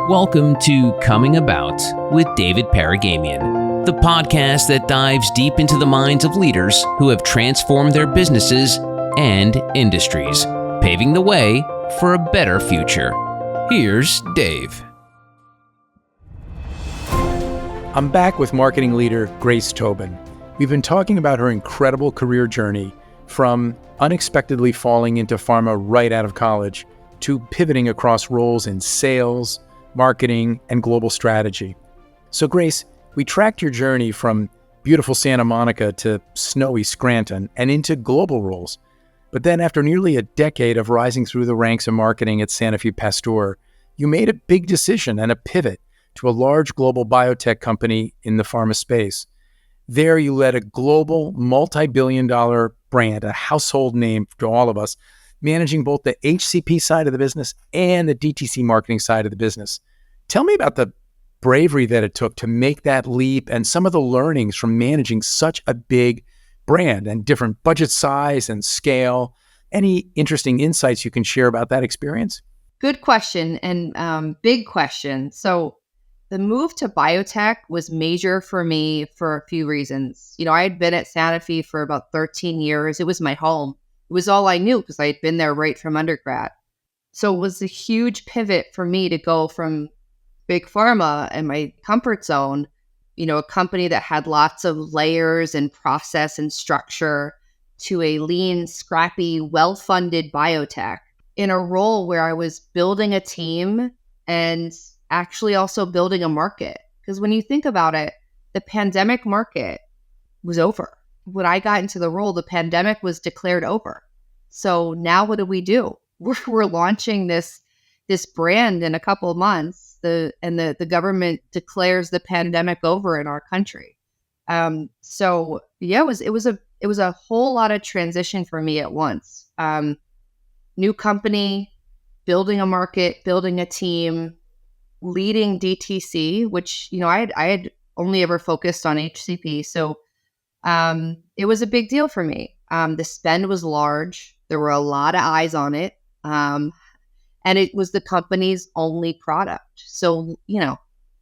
Welcome to Coming About with David Paragamian, the podcast that dives deep into the minds of leaders who have transformed their businesses and industries, paving the way for a better future. Here's Dave. I'm back with marketing leader Grace Tobin. We've been talking about her incredible career journey from unexpectedly falling into pharma right out of college to pivoting across roles in sales, marketing, and global strategy. So Grace, we tracked your journey from beautiful Santa Monica to snowy Scranton and into global roles. But then after nearly a decade of rising through the ranks of marketing at Sanofi Pasteur, you made a big decision and a pivot to a large global biotech company in the pharma space. There you led a global multi-billion-dollar brand, a household name to all of us, managing both the HCP side of the business and the DTC marketing side of the business. Tell me about the bravery that it took to make that leap and some of the learnings from managing such a big brand and different budget size and scale. Any interesting insights you can share about that experience? Good question and big question. So the move to biotech was major for me for a few reasons. I had been at Sanofi for about 13 years. It was my home. It was all I knew because I had been there right from undergrad. So it was a huge pivot for me to go from big pharma and my comfort zone, a company that had lots of layers and process and structure, to a lean, scrappy, well-funded biotech in a role where I was building a team and actually also building a market. Because when you think about it, the pandemic market was over. When I got into the role, the pandemic was declared over. So now what do? We're launching this brand in a couple of months. The government declares the pandemic over in our country. So yeah, it was a whole lot of transition for me at once. New company, building a market, building a team, leading DTC, which I had only ever focused on HCP. So it was a big deal for me. The spend was large. There were a lot of eyes on it. And it was the company's only product. So,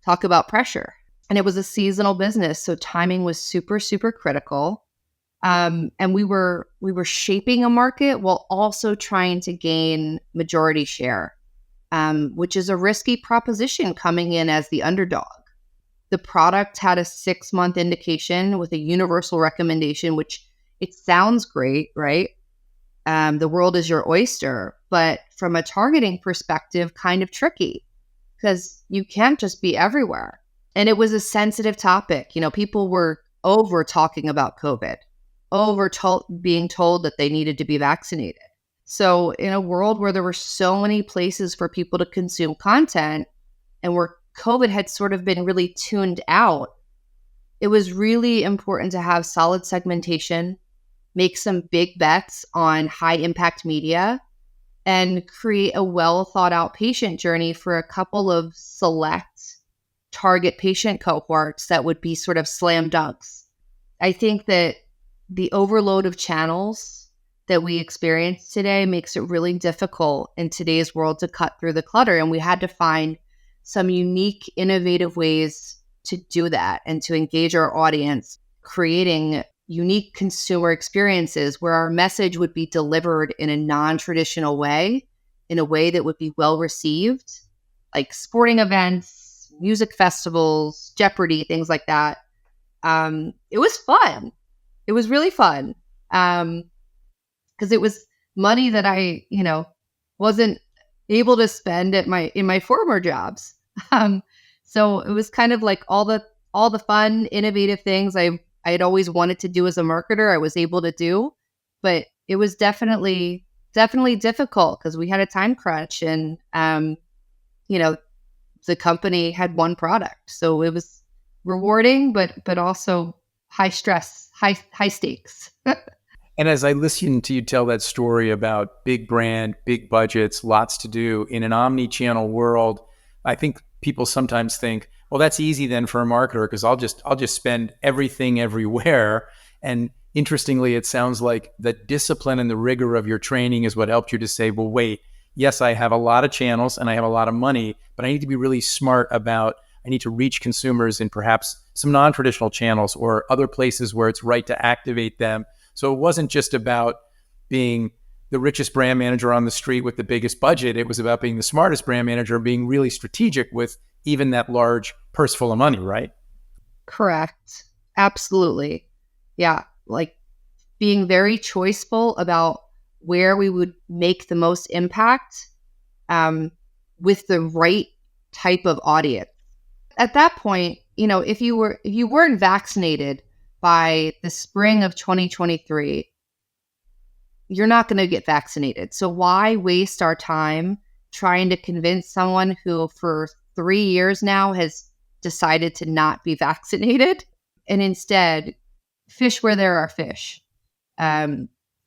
talk about pressure. And it was a seasonal business. So timing was super, super critical. And we were shaping a market while also trying to gain majority share, which is a risky proposition coming in as the underdog. The product had a 6-month indication with a universal recommendation, which it sounds great, right? The world is your oyster, but from a targeting perspective, kind of tricky because you can't just be everywhere. And it was a sensitive topic. People were over talking about COVID, being told that they needed to be vaccinated. So in a world where there were so many places for people to consume content and where COVID had sort of been really tuned out, it was really important to have solid segmentation, make some big bets on high impact media, and create a well thought out patient journey for a couple of select target patient cohorts that would be sort of slam dunks. I think that the overload of channels that we experience today makes it really difficult in today's world to cut through the clutter. And we had to find some unique, innovative ways to do that and to engage our audience, creating unique consumer experiences where our message would be delivered in a non-traditional way, in a way that would be well received, like sporting events, music festivals, Jeopardy, things like that. It was fun. It was really fun because it was money that I, wasn't able to spend in my former jobs. So it was kind of like all the fun, innovative things I had always wanted to do as a marketer, I was able to do, but it was definitely difficult because we had a time crunch and, the company had one product. So it was rewarding, but also high stress, high stakes. And as I listen to you tell that story about big brand, big budgets, lots to do in an omni-channel world, I think people sometimes think, well, that's easy then for a marketer because I'll just spend everything everywhere. And interestingly, it sounds like the discipline and the rigor of your training is what helped you to say, well, wait, yes, I have a lot of channels and I have a lot of money, but I need to be really smart about, I need to reach consumers in perhaps some non-traditional channels or other places where it's right to activate them. So it wasn't just about being the richest brand manager on the street with the biggest budget. It was about being the smartest brand manager, being really strategic with even that large purse full of money, right? Correct. Absolutely. Yeah. Like being very choiceful about where we would make the most impact with the right type of audience. At that point, if you weren't vaccinated by the spring of 2023, you're not going to get vaccinated. So why waste our time trying to convince someone who for 3 years now has decided to not be vaccinated, and instead fish where there are fish?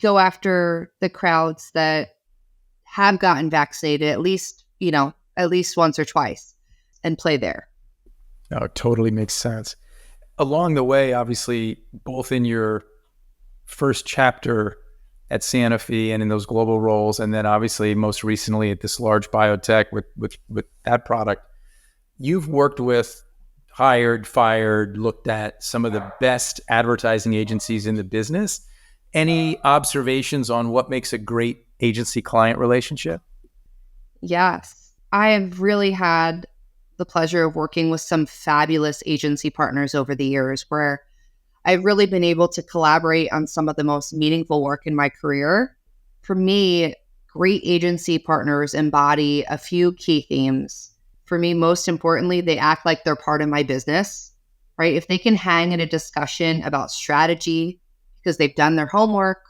Go after the crowds that have gotten vaccinated at least once or twice and play there. Oh, it totally makes sense. Along the way, obviously, both in your first chapter at Sanofi and in those global roles, and then obviously most recently at this large biotech with that product, you've worked with, hired, fired, looked at some of the best advertising agencies in the business. Any observations on what makes a great agency-client relationship? Yes. I have really had the pleasure of working with some fabulous agency partners over the years where I've really been able to collaborate on some of the most meaningful work in my career. For me, great agency partners embody a few key themes. For me, most importantly, they act like they're part of my business, right? If they can hang in a discussion about strategy because they've done their homework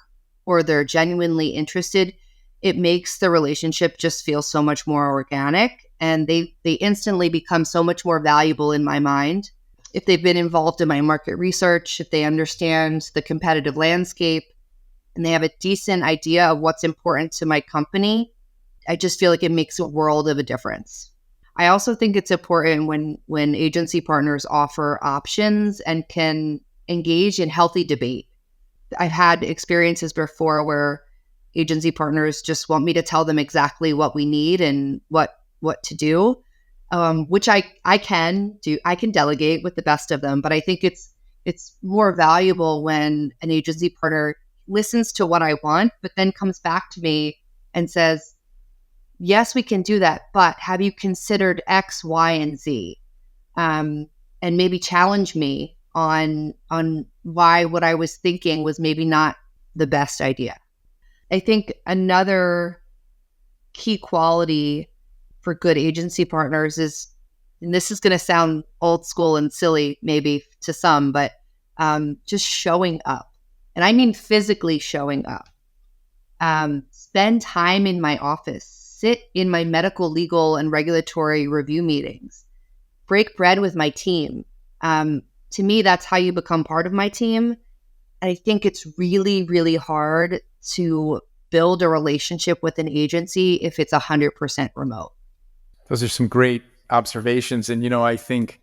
or they're genuinely interested, it makes the relationship just feel so much more organic, and they instantly become so much more valuable in my mind. If they've been involved in my market research, if they understand the competitive landscape, and they have a decent idea of what's important to my company, I just feel like it makes a world of a difference. I also think it's important when agency partners offer options and can engage in healthy debate. I've had experiences before where agency partners just want me to tell them exactly what we need and what to do, which I can do. I can delegate with the best of them, but I think it's more valuable when an agency partner listens to what I want, but then comes back to me and says, yes, we can do that, but have you considered X, Y, and Z? And maybe challenge me on why what I was thinking was maybe not the best idea. I think another key quality for good agency partners is, and this is going to sound old school and silly maybe to some, but just showing up. And I mean physically showing up. Spend time in my office, sit in my medical, legal, and regulatory review meetings, break bread with my team. To me, that's how you become part of my team. And I think it's really, really hard to build a relationship with an agency if it's 100% remote. Those are some great observations. And, I think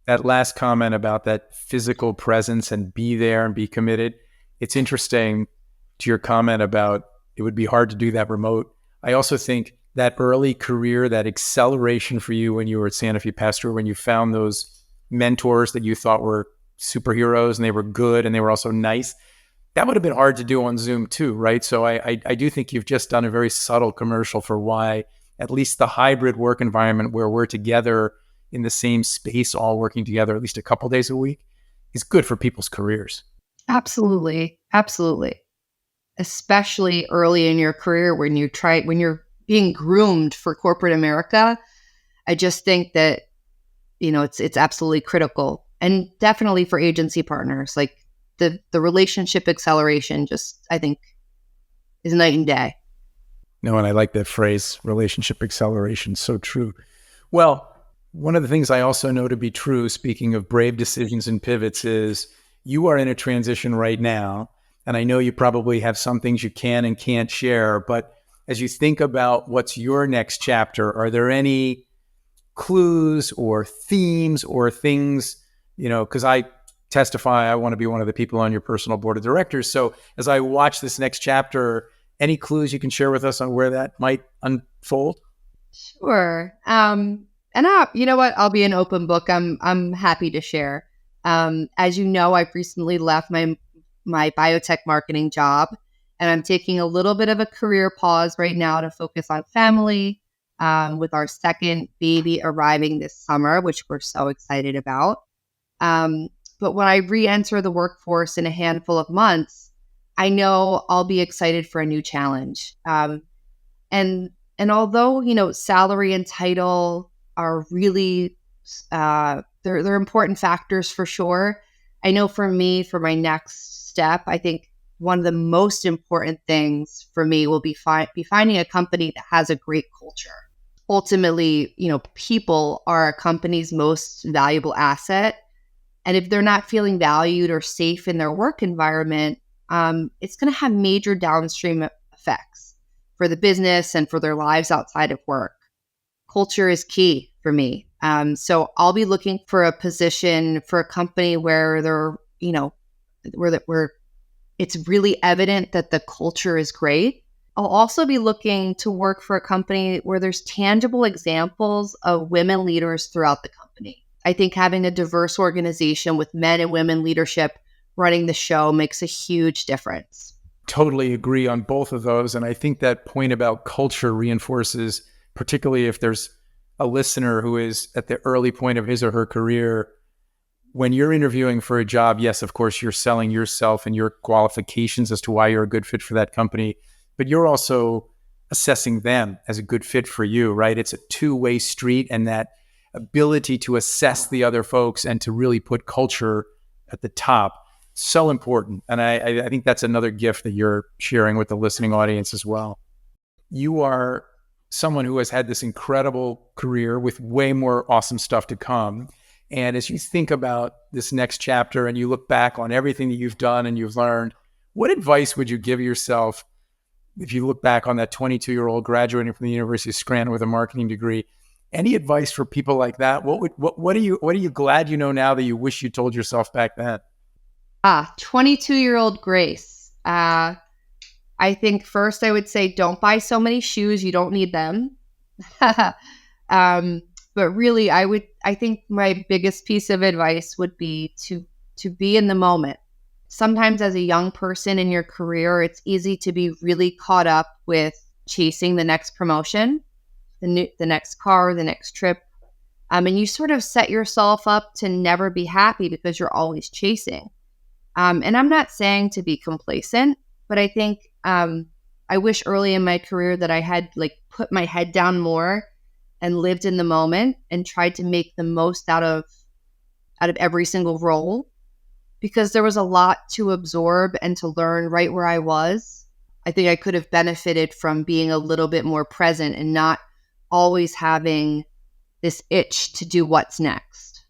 that last comment about that physical presence and be there and be committed, it's interesting to your comment about it would be hard to do that remote. I also think that early career, that acceleration for you when you were at Sanofi Pasteur, when you found those mentors that you thought were superheroes and they were good and they were also nice, that would have been hard to do on Zoom too, right? So I do think you've just done a very subtle commercial for why at least the hybrid work environment where we're together in the same space, all working together at least a couple days a week, is good for people's careers. Absolutely. Absolutely. Especially early in your career when you're being groomed for corporate America. I just think that, it's absolutely critical. And definitely for agency partners, like the relationship acceleration just, I think, is night and day. No, and I like that phrase, relationship acceleration. So true. Well, one of the things I also know to be true, speaking of brave decisions and pivots, is you are in a transition right now. And I know you probably have some things you can and can't share, but as you think about what's your next chapter, are there any clues or themes or things, because I testify, I want to be one of the people on your personal board of directors. So as I watch this next chapter Any clues you can share with us on where that might unfold? Sure. You know what? I'll be an open book. I'm happy to share. As you know, I've recently left my biotech marketing job, and I'm taking a little bit of a career pause right now to focus on family, with our second baby arriving this summer, which we're so excited about. But when I re-enter the workforce in a handful of months, I know I'll be excited for a new challenge. And although, salary and title are really, they're important factors for sure. I know for me, for my next step, I think one of the most important things for me will be finding a company that has a great culture. Ultimately, people are a company's most valuable asset. And if they're not feeling valued or safe in their work environment, it's going to have major downstream effects for the business and for their lives outside of work. Culture is key for me. So I'll be looking for a position for a company where where it's really evident that the culture is great. I'll also be looking to work for a company where there's tangible examples of women leaders throughout the company. I think having a diverse organization with men and women leadership running the show makes a huge difference. Totally agree on both of those. And I think that point about culture reinforces, particularly if there's a listener who is at the early point of his or her career, when you're interviewing for a job, yes, of course, you're selling yourself and your qualifications as to why you're a good fit for that company, but you're also assessing them as a good fit for you, right? It's a two-way street, and that ability to assess the other folks and to really put culture at the top, so important. And I think that's another gift that you're sharing with the listening audience as well. You are someone who has had this incredible career with way more awesome stuff to come. And as you think about this next chapter and you look back on everything that you've done and you've learned, what advice would you give yourself if you look back on that 22-year-old graduating from the University of Scranton with a marketing degree? Any advice for people like that? What are you glad you know now that you wish you told yourself back then? 22-year-old Grace. I think first I would say don't buy so many shoes. You don't need them. But really, I think my biggest piece of advice would be to be in the moment. Sometimes as a young person in your career, it's easy to be really caught up with chasing the next promotion, the next car, the next trip. And you sort of set yourself up to never be happy because you're always chasing. And I'm not saying to be complacent, but I think I wish early in my career that I had put my head down more and lived in the moment and tried to make the most out of every single role, because there was a lot to absorb and to learn right where I was. I think I could have benefited from being a little bit more present and not always having this itch to do what's next.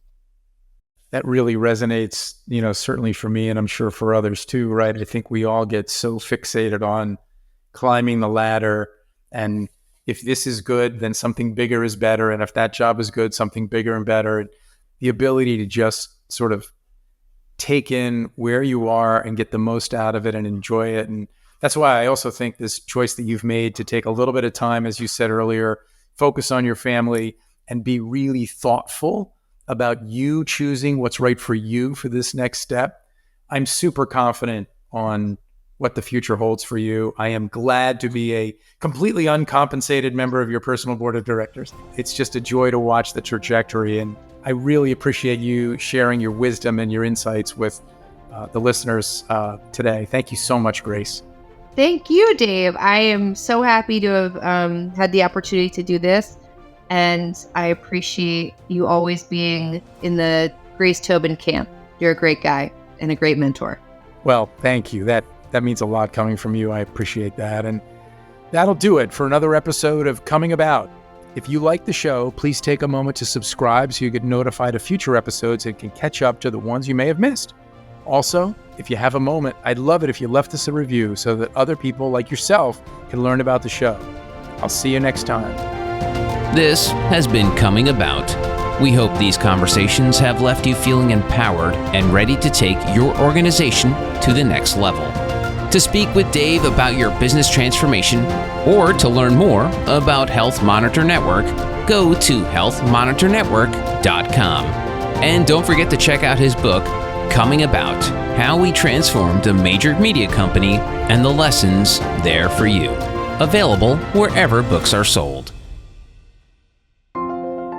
That really resonates, certainly for me, and I'm sure for others too, right? I think we all get so fixated on climbing the ladder, and if this is good, then something bigger is better. And if that job is good, something bigger and better. The ability to just sort of take in where you are and get the most out of it and enjoy it. And that's why I also think this choice that you've made to take a little bit of time, as you said earlier, focus on your family and be really thoughtful about you choosing what's right for you for this next step. I'm super confident on what the future holds for you. I am glad to be a completely uncompensated member of your personal board of directors. It's just a joy to watch the trajectory, and I really appreciate you sharing your wisdom and your insights with the listeners today. Thank you so much, Grace. Thank you, Dave. I am so happy to have had the opportunity to do this, and I appreciate you always being in the Grace Tobin camp. You're a great guy and a great mentor. Well, thank you. That means a lot coming from you. I appreciate that. And that'll do it for another episode of Coming About. If you like the show, please take a moment to subscribe so you get notified of future episodes and can catch up to the ones you may have missed. Also, if you have a moment, I'd love it if you left us a review so that other people like yourself can learn about the show. I'll see you next time. This has been Coming About. We hope these conversations have left you feeling empowered and ready to take your organization to the next level. To speak with Dave about your business transformation or to learn more about Health Monitor Network, go to healthmonitornetwork.com. And don't forget to check out his book, Coming About: How We Transformed a Major Media Company and the Lessons There for You. Available wherever books are sold.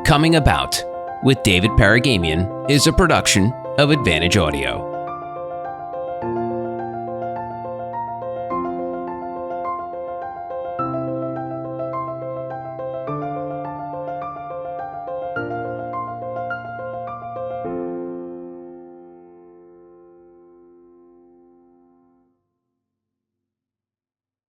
Coming About with David Paragamian is a production of Advantage Audio.